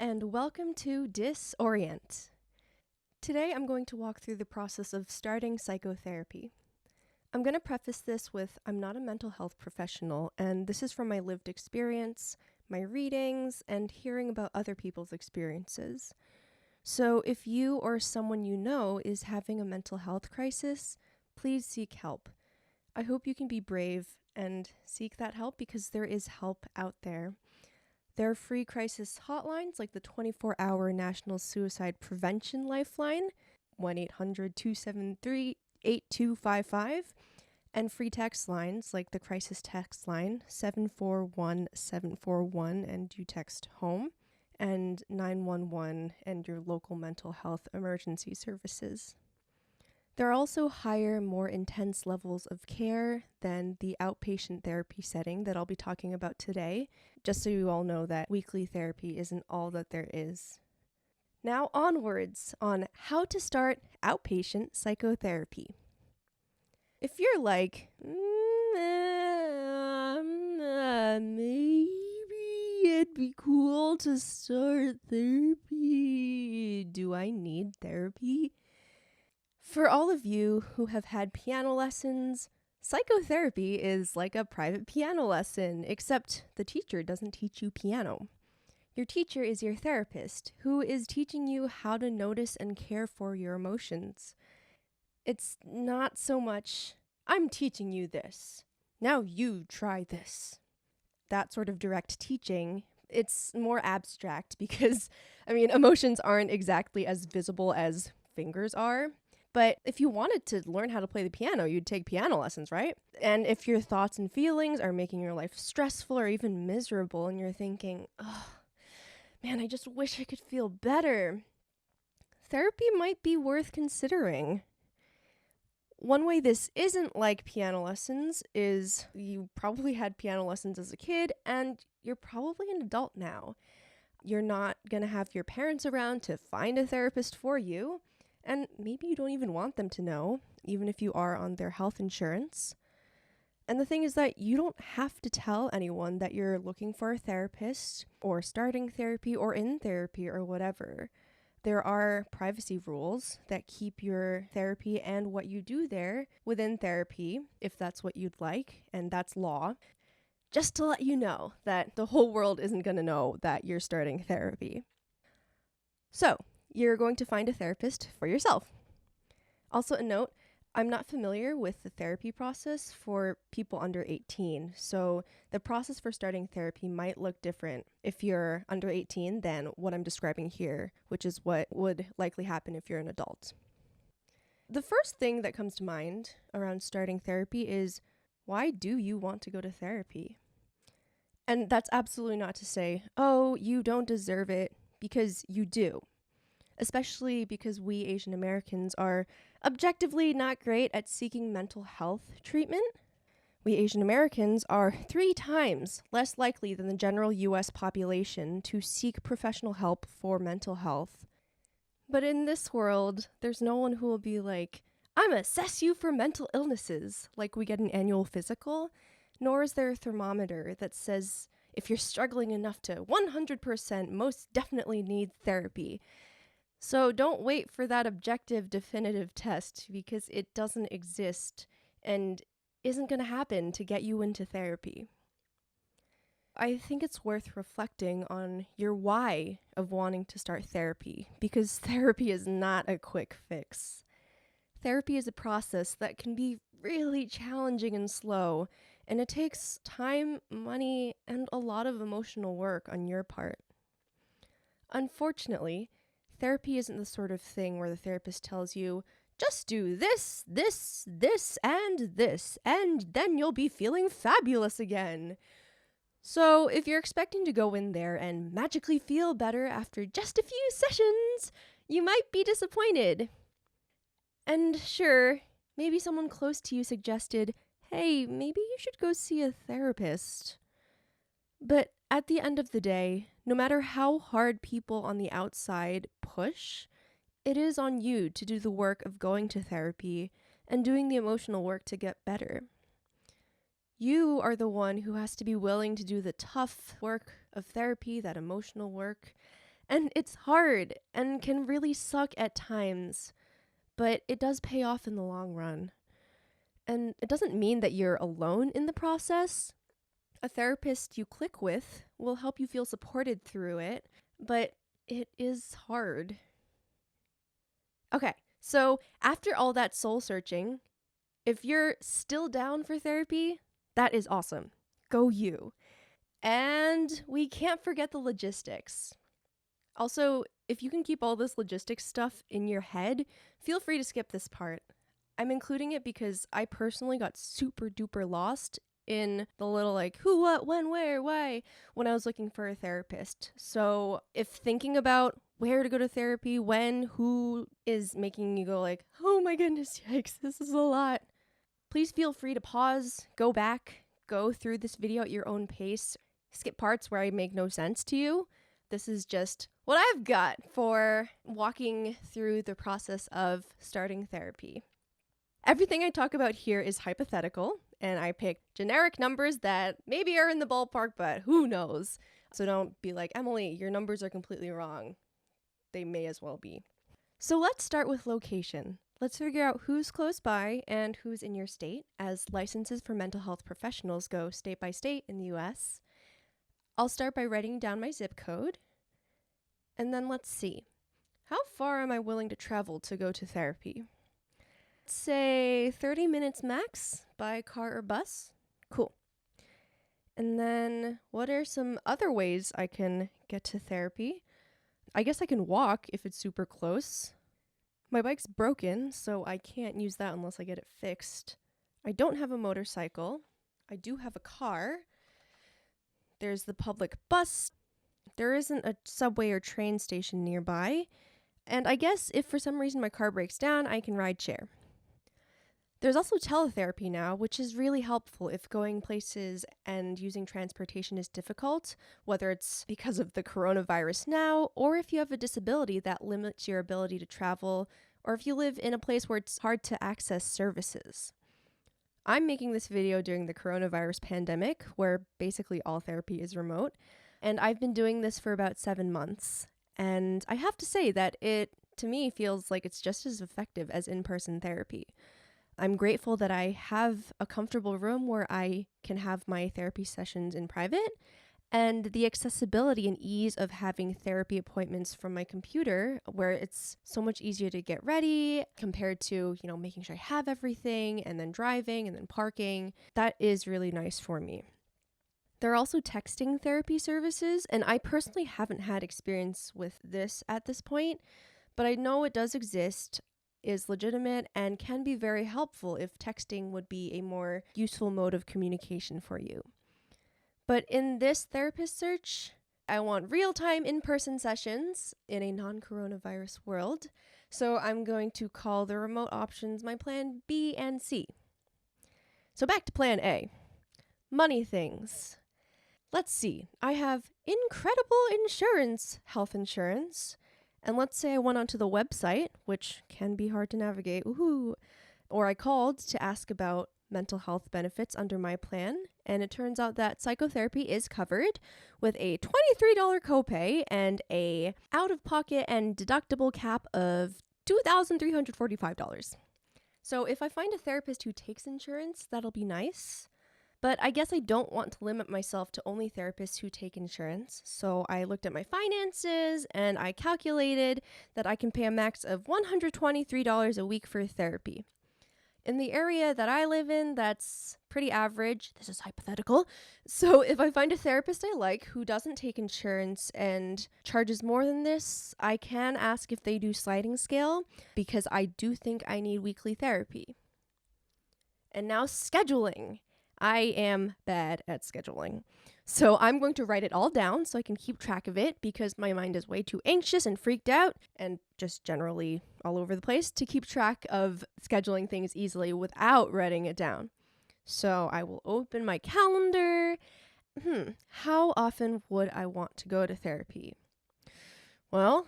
and welcome to Disorient. Today I'm going to walk through the process of starting psychotherapy. I'm going to preface this with I'm not a mental health professional, and this is from my lived experience, my readings, and hearing about other people's experiences. So if you or someone you know is having a mental health crisis, please seek help. I hope you can be brave and seek that help because there is help out there. There are free crisis hotlines like the 24-hour National Suicide Prevention Lifeline, 1-800-273-8255, and free text lines like the crisis text line, 741-741, and you text HOME, and 911 and your local mental health emergency services. There are also higher, more intense levels of care than the outpatient therapy setting that I'll be talking about today, just so you all know that weekly therapy isn't all that there is. Now onwards on how to start outpatient psychotherapy. If you're like, maybe it'd be cool to start therapy. Do I need therapy? For all of you who have had piano lessons, psychotherapy is like a private piano lesson, except the teacher doesn't teach you piano. Your teacher is your therapist, who is teaching you how to notice and care for your emotions. It's not so much, I'm teaching you this. Now you try this. That sort of direct teaching, it's more abstract because, emotions aren't exactly as visible as fingers are. But if you wanted to learn how to play the piano, you'd take piano lessons, right? And if your thoughts and feelings are making your life stressful or even miserable and you're thinking, oh, man, I just wish I could feel better, therapy might be worth considering. One way this isn't like piano lessons is you probably had piano lessons as a kid and you're probably an adult now. You're not going to have your parents around to find a therapist for you. And maybe you don't even want them to know, even if you are on their health insurance. And the thing is that you don't have to tell anyone that you're looking for a therapist or starting therapy or in therapy or whatever. There are privacy rules that keep your therapy and what you do there within therapy, if that's what you'd like, and that's law. Just to let you know that the whole world isn't going to know that you're starting therapy. So, you're going to find a therapist for yourself. Also a note, I'm not familiar with the therapy process for people under 18, so the process for starting therapy might look different if you're under 18 than what I'm describing here, which is what would likely happen if you're an adult. The first thing that comes to mind around starting therapy is, why do you want to go to therapy? And that's absolutely not to say, oh, you don't deserve it, because you do. Especially because we Asian Americans are objectively not great at seeking mental health treatment. We Asian Americans are 3 times less likely than the general US population to seek professional help for mental health. But in this world, there's no one who will be like, I'm gonna assess you for mental illnesses, like we get an annual physical, nor is there a thermometer that says if you're struggling enough to 100% most definitely need therapy. So don't wait for that objective, definitive test because it doesn't exist and isn't going to happen to get you into therapy. I think it's worth reflecting on your why of wanting to start therapy because therapy is not a quick fix. Therapy is a process that can be really challenging and slow, and it takes time, money, and a lot of emotional work on your part. Unfortunately, therapy isn't the sort of thing where the therapist tells you, just do this, this, this, and this, and then you'll be feeling fabulous again. So if you're expecting to go in there and magically feel better after just a few sessions, you might be disappointed. And sure, maybe someone close to you suggested, hey, maybe you should go see a therapist. But at the end of the day, no matter how hard people on the outside push, it is on you to do the work of going to therapy and doing the emotional work to get better. You are the one who has to be willing to do the tough work of therapy, that emotional work, And it's hard and can really suck at times, but it does pay off in the long run. And it doesn't mean that you're alone in the process. A therapist you click with will help you feel supported through it, but it is hard. Okay, so after all that soul searching, if you're still down for therapy, that is awesome. Go you. And we can't forget the logistics. Also, if you can keep all this logistics stuff in your head, feel free to skip this part. I'm including it because I personally got super duper lost in the little like who, what, when, where, why when I was looking for a therapist. So if thinking about where to go to therapy, when, who is making you go like, oh my goodness, yikes, this is a lot, please feel free to pause, go back, go through this video at your own pace, skip parts where I make no sense to you. This is just what I've got for walking through the process of starting therapy. Everything I talk about here is hypothetical, and I pick generic numbers that maybe are in the ballpark, but who knows? So don't be like, Emily, your numbers are completely wrong. They may as well be. So let's start with location. Let's figure out who's close by and who's in your state, as licenses for mental health professionals go state by state in the US. I'll start by writing down my zip code, and then let's see. How far am I willing to travel to go to therapy? Say 30 minutes max by car or bus. Cool. And then what are some other ways I can get to therapy? I guess I can walk if it's super close. My bike's broken, so I can't use that unless I get it fixed. I don't have a motorcycle. I do have a car. There's the public bus. There isn't a subway or train station nearby. And I guess if for some reason my car breaks down, I can ride share. There's also teletherapy now, which is really helpful if going places and using transportation is difficult, whether it's because of the coronavirus now, or if you have a disability that limits your ability to travel, or if you live in a place where it's hard to access services. I'm making this video during the coronavirus pandemic, where basically all therapy is remote, and I've been doing this for about 7 months. And I have to say that it, to me, feels like it's just as effective as in-person therapy. I'm grateful that I have a comfortable room where I can have my therapy sessions in private, and the accessibility and ease of having therapy appointments from my computer, where it's so much easier to get ready compared to, making sure I have everything and then driving and then parking. That is really nice for me. There are also texting therapy services, and I personally haven't had experience with this at this point, but I know it does exist, is legitimate, and can be very helpful if texting would be a more useful mode of communication for you. But in this therapist search, I want real-time in-person sessions in a non-coronavirus world, so I'm going to call the remote options my plan B and C. So back to plan A. Money things. Let's see, I have incredible insurance, health insurance, and let's say I went onto the website, which can be hard to navigate, or I called to ask about mental health benefits under my plan, and it turns out that psychotherapy is covered with a $23 copay and a out-of-pocket and deductible cap of $2,345. So if I find a therapist who takes insurance, that'll be nice. But I guess I don't want to limit myself to only therapists who take insurance. So I looked at my finances and I calculated that I can pay a max of $123 a week for therapy. In the area that I live in, that's pretty average. This is hypothetical. So if I find a therapist I like who doesn't take insurance and charges more than this, I can ask if they do sliding scale, because I do think I need weekly therapy. And now scheduling. I am bad at scheduling. So I'm going to write it all down so I can keep track of it, because my mind is way too anxious and freaked out and just generally all over the place to keep track of scheduling things easily without writing it down. So I will open my calendar. How often would I want to go to therapy? Well,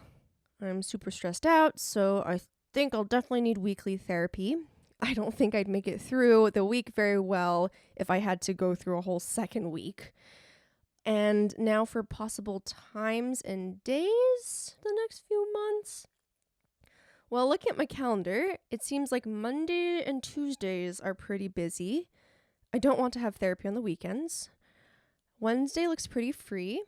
I'm super stressed out, so I think I'll definitely need weekly therapy. I don't think I'd make it through the week very well if I had to go through a whole second week. And now for possible times and days the next few months. Well, looking at my calendar, it seems like Monday and Tuesdays are pretty busy. I don't want to have therapy on the weekends. Wednesday looks pretty free.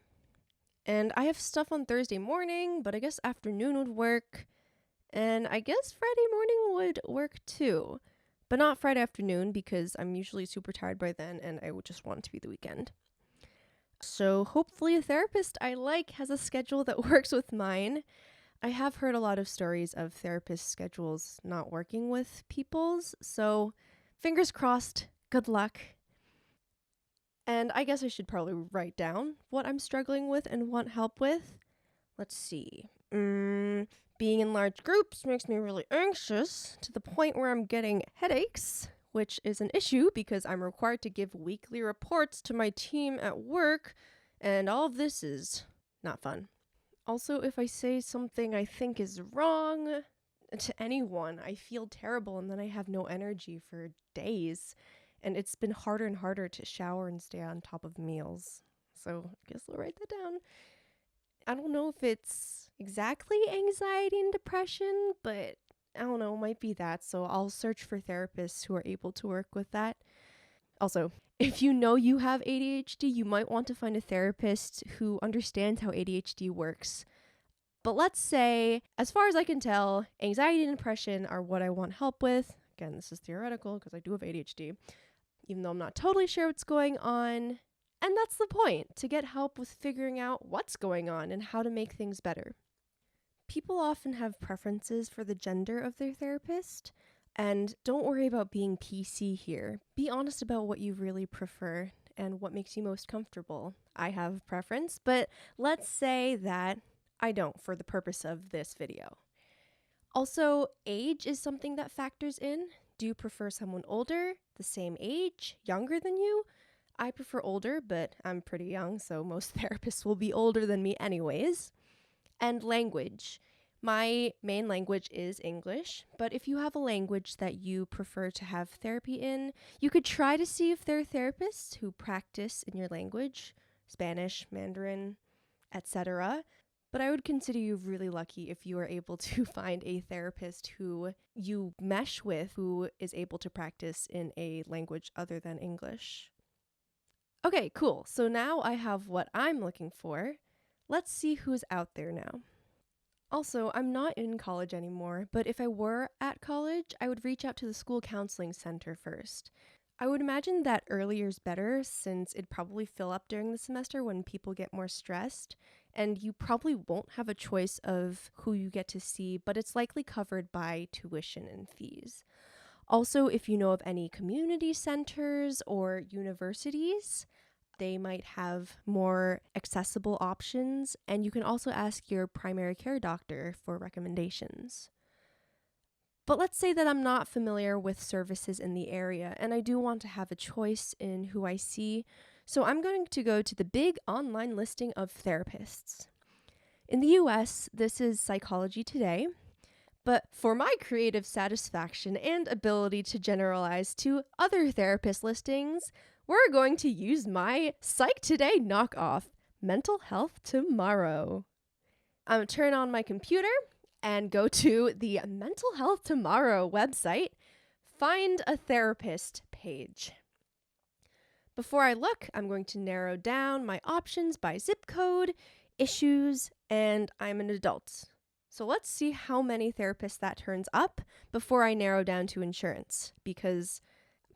And I have stuff on Thursday morning, but I guess afternoon would work. And I guess Friday morning would work too. But not Friday afternoon because I'm usually super tired by then and I would just want it to be the weekend. So hopefully a therapist I like has a schedule that works with mine. I have heard a lot of stories of therapist schedules not working with people's, so fingers crossed, good luck. And I guess I should probably write down what I'm struggling with and want help with. Let's see. Being in large groups makes me really anxious to the point where I'm getting headaches, which is an issue because I'm required to give weekly reports to my team at work, and all of this is not fun. Also, if I say something I think is wrong to anyone, I feel terrible and then I have no energy for days. And it's been harder and harder to shower and stay on top of meals. So I guess I'll write that down. I don't know if it's exactly anxiety and depression, but I don't know, it might be that. So I'll search for therapists who are able to work with that. Also, if you know you have ADHD, you might want to find a therapist who understands how ADHD works. But let's say, as far as I can tell, anxiety and depression are what I want help with. Again, this is theoretical because I do have ADHD, even though I'm not totally sure what's going on. And that's the point, to get help with figuring out what's going on and how to make things better. People often have preferences for the gender of their therapist. And don't worry about being PC here. Be honest about what you really prefer and what makes you most comfortable. I have a preference, but let's say that I don't for the purpose of this video. Also, age is something that factors in. Do you prefer someone older, the same age, younger than you? I prefer older, but I'm pretty young, so most therapists will be older than me anyways. And language. My main language is English, but if you have a language that you prefer to have therapy in, you could try to see if there are therapists who practice in your language, Spanish, Mandarin, etc. But I would consider you really lucky if you are able to find a therapist who you mesh with, who is able to practice in a language other than English. Okay, cool. So now I have what I'm looking for. Let's see who's out there now. Also, I'm not in college anymore, but if I were at college, I would reach out to the school counseling center first. I would imagine that earlier is better since it'd probably fill up during the semester when people get more stressed, and you probably won't have a choice of who you get to see, but it's likely covered by tuition and fees. Also, if you know of any community centers or universities, they might have more accessible options, and you can also ask your primary care doctor for recommendations. But let's say that I'm not familiar with services in the area, and I do want to have a choice in who I see, so I'm going to go to the big online listing of therapists. In the US, this is Psychology Today, but for my creative satisfaction and ability to generalize to other therapist listings, we're going to use my Psych Today knockoff, Mental Health Tomorrow. I'm going to turn on my computer and go to the Mental Health Tomorrow website, find a therapist page. Before I look, I'm going to narrow down my options by zip code, issues, and I'm an adult. So let's see how many therapists that turns up before I narrow down to insurance, because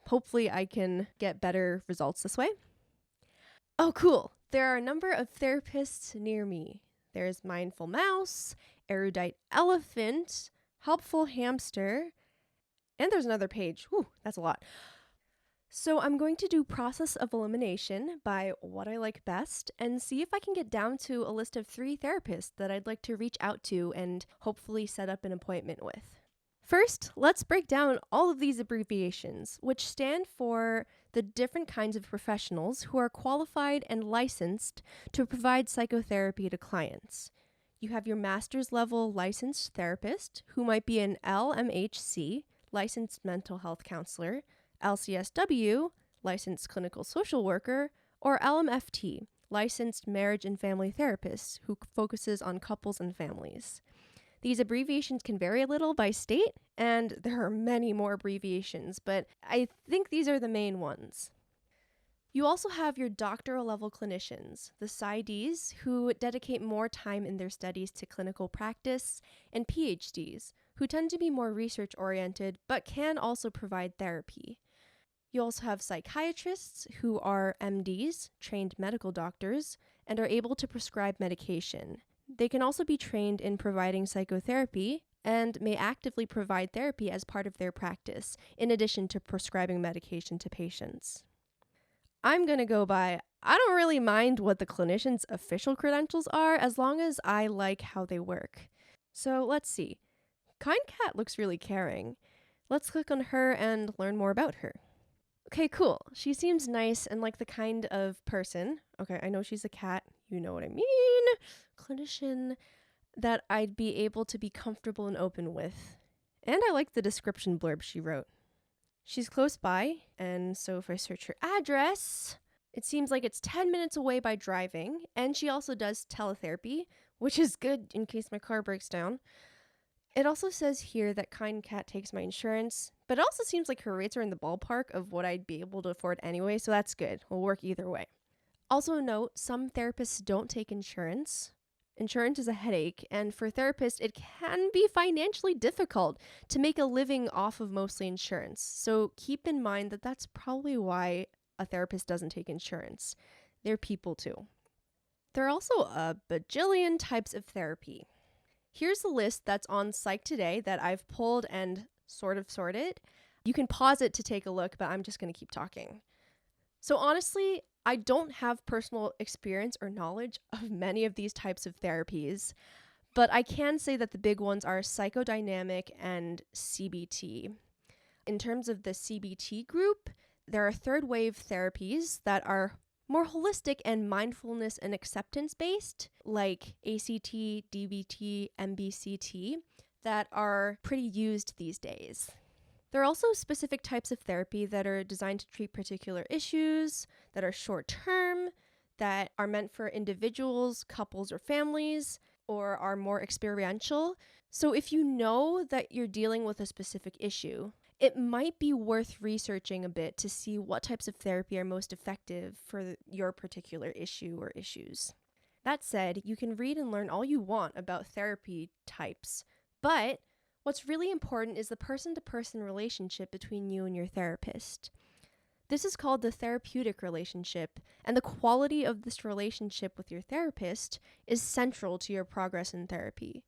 hopefully I can get better results this way. Oh, cool. There are a number of therapists near me. There's Mindful Mouse, Erudite Elephant, Helpful Hamster, and there's another page. Whew, that's a lot. So I'm going to do process of elimination by what I like best and see if I can get down to a list of 3 therapists that I'd like to reach out to and hopefully set up an appointment with. First, let's break down all of these abbreviations, which stand for the different kinds of professionals who are qualified and licensed to provide psychotherapy to clients. You have your master's level licensed therapist, who might be an LMHC, licensed mental health counselor, LCSW, licensed clinical social worker, or LMFT, licensed marriage and family therapist who focuses on couples and families. These abbreviations can vary a little by state, and there are many more abbreviations, but I think these are the main ones. You also have your doctoral level clinicians, the PsyDs, who dedicate more time in their studies to clinical practice, and PhDs, who tend to be more research oriented but can also provide therapy. You also have psychiatrists, who are MDs, trained medical doctors, and are able to prescribe medication. They can also be trained in providing psychotherapy and may actively provide therapy as part of their practice, in addition to prescribing medication to patients. I'm going to go by, I don't really mind what the clinician's official credentials are as long as I like how they work. So let's see. Kind Cat looks really caring. Let's click on her and learn more about her. Okay, cool. She seems nice and like the kind of person, okay, I know she's a cat, you know what I mean, clinician, that I'd be able to be comfortable and open with. And I like the description blurb she wrote. She's close by, and so if I search her address, it seems like it's 10 minutes away by driving, and she also does teletherapy, which is good in case my car breaks down. It also says here that Kind Cat takes my insurance, but it also seems like her rates are in the ballpark of what I'd be able to afford anyway, so that's good. We'll work either way. Also note, some therapists don't take insurance. Insurance is a headache, and for therapists, it can be financially difficult to make a living off of mostly insurance. So keep in mind that that's probably why a therapist doesn't take insurance. They're people too. There are also a bajillion types of therapy. Here's the list that's on Psych Today that I've pulled and sort of sorted. You can pause it to take a look, but I'm just going to keep talking. So honestly, I don't have personal experience or knowledge of many of these types of therapies, but I can say that the big ones are psychodynamic and CBT. In terms of the CBT group, there are third wave therapies that are more holistic and mindfulness and acceptance based, like ACT, DBT, MBCT, that are pretty used these days. There are also specific types of therapy that are designed to treat particular issues, that are short-term, that are meant for individuals, couples, or families, or are more experiential. So if you know that you're dealing with a specific issue, it might be worth researching a bit to see what types of therapy are most effective for your particular issue or issues. That said, you can read and learn all you want about therapy types, but what's really important is the person-to-person relationship between you and your therapist. This is called the therapeutic relationship, and the quality of this relationship with your therapist is central to your progress in therapy.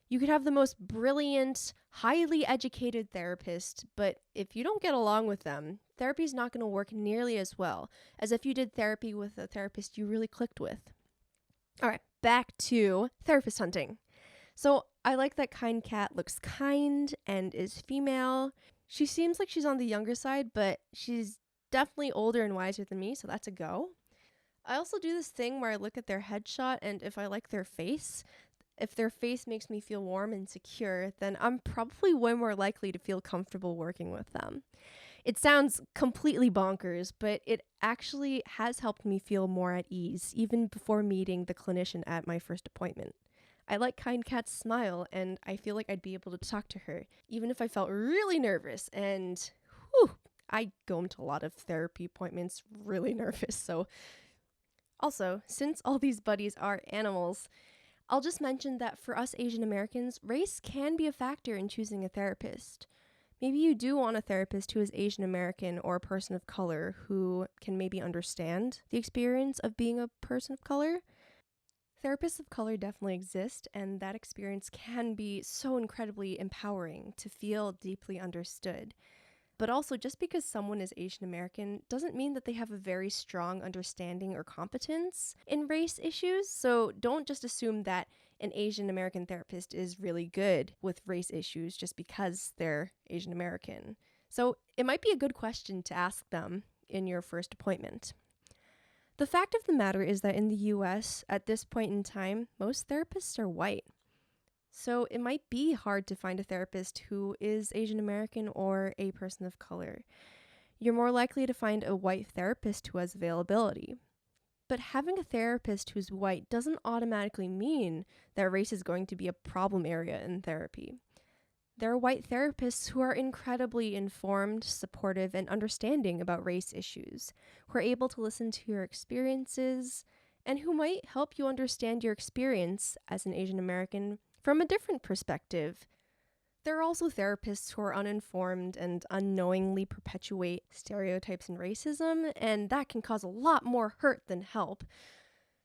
You could have the most brilliant, highly educated therapist, but if you don't get along with them, therapy is not going to work nearly as well as if you did therapy with a therapist you really clicked with. All right, back to therapist hunting. So I like that Kind Cat looks kind and is female. She seems like she's on the younger side, but she's definitely older and wiser than me, so that's a go. I also do this thing where I look at their headshot, and if I like their face, if their face makes me feel warm and secure, then I'm probably way more likely to feel comfortable working with them. It sounds completely bonkers, but it actually has helped me feel more at ease, even before meeting the clinician at my first appointment. I like Kind Cat's smile, and I feel like I'd be able to talk to her, even if I felt really nervous. And I go into a lot of therapy appointments really nervous. So also, since all these buddies are animals, I'll just mention that for us Asian Americans, race can be a factor in choosing a therapist. Maybe you do want a therapist who is Asian American or a person of color who can maybe understand the experience of being a person of color. Therapists of color definitely exist, and that experience can be so incredibly empowering to feel deeply understood. But also, just because someone is Asian American doesn't mean that they have a very strong understanding or competence in race issues. So don't just assume that an Asian American therapist is really good with race issues just because they're Asian American. So it might be a good question to ask them in your first appointment. The fact of the matter is that in the US, at this point in time, most therapists are white. So it might be hard to find a therapist who is Asian American or a person of color. You're more likely to find a white therapist who has availability. But having a therapist who's white doesn't automatically mean that race is going to be a problem area in therapy. There are white therapists who are incredibly informed, supportive, and understanding about race issues, who are able to listen to your experiences, and who might help you understand your experience as an Asian American from a different perspective. There are also therapists who are uninformed and unknowingly perpetuate stereotypes and racism, and that can cause a lot more hurt than help.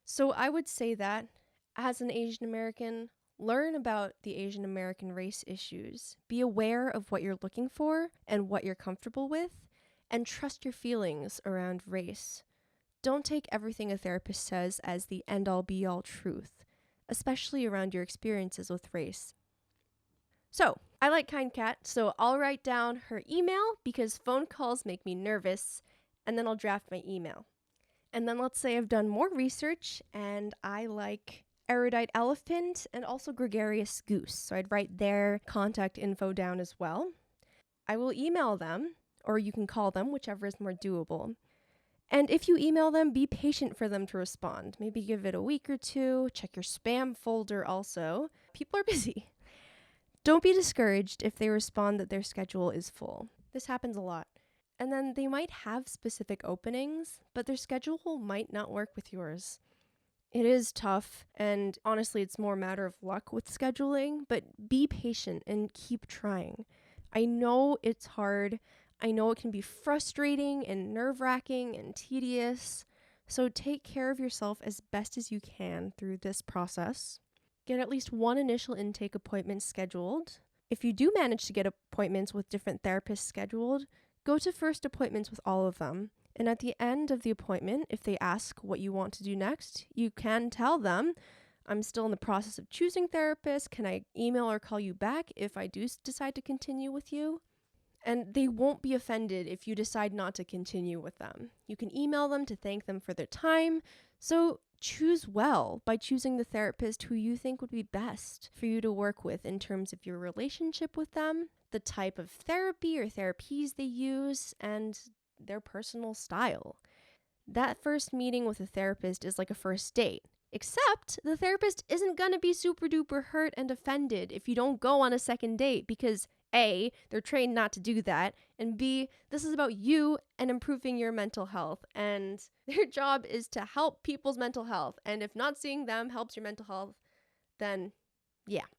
So I would say that, as an Asian American, learn about the Asian American race issues. Be aware of what you're looking for and what you're comfortable with, and trust your feelings around race. Don't take everything a therapist says as the end-all be-all truth, especially around your experiences with race. So, I like Kind Cat, so I'll write down her email because phone calls make me nervous, and then I'll draft my email. And then let's say I've done more research and I like Erudite Elephant and also Gregarious Goose, so I'd write their contact info down as well. I will email them, or you can call them, whichever is more doable. And if you email them, be patient for them to respond. Maybe give it a week or two. Check your spam folder also. People are busy. Don't be discouraged if they respond that their schedule is full. This happens a lot. And then they might have specific openings, but their schedule might not work with yours. It is tough, and honestly, it's more a matter of luck with scheduling, but be patient and keep trying. I know it's hard. I know it can be frustrating and nerve-wracking and tedious. So take care of yourself as best as you can through this process. Get at least one initial intake appointment scheduled. If you do manage to get appointments with different therapists scheduled, go to first appointments with all of them. And at the end of the appointment, if they ask what you want to do next, you can tell them, I'm still in the process of choosing therapists. Can I email or call you back if I do decide to continue with you? And they won't be offended if you decide not to continue with them. You can email them to thank them for their time. So choose well by choosing the therapist who you think would be best for you to work with in terms of your relationship with them, the type of therapy or therapies they use, and their personal style. That first meeting with a therapist is like a first date, except the therapist isn't gonna be super duper hurt and offended if you don't go on a second date because A, they're trained not to do that, and B, this is about you and improving your mental health, and their job is to help people's mental health, and if not seeing them helps your mental health, then yeah.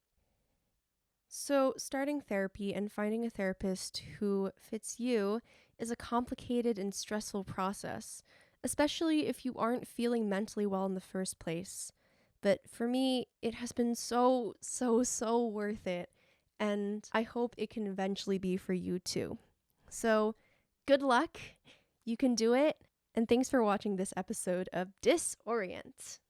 So starting therapy and finding a therapist who fits you is a complicated and stressful process, especially if you aren't feeling mentally well in the first place. But for me, it has been so worth it, and I hope it can eventually be for you too. So good luck, you can do it, and thanks for watching this episode of Disorient.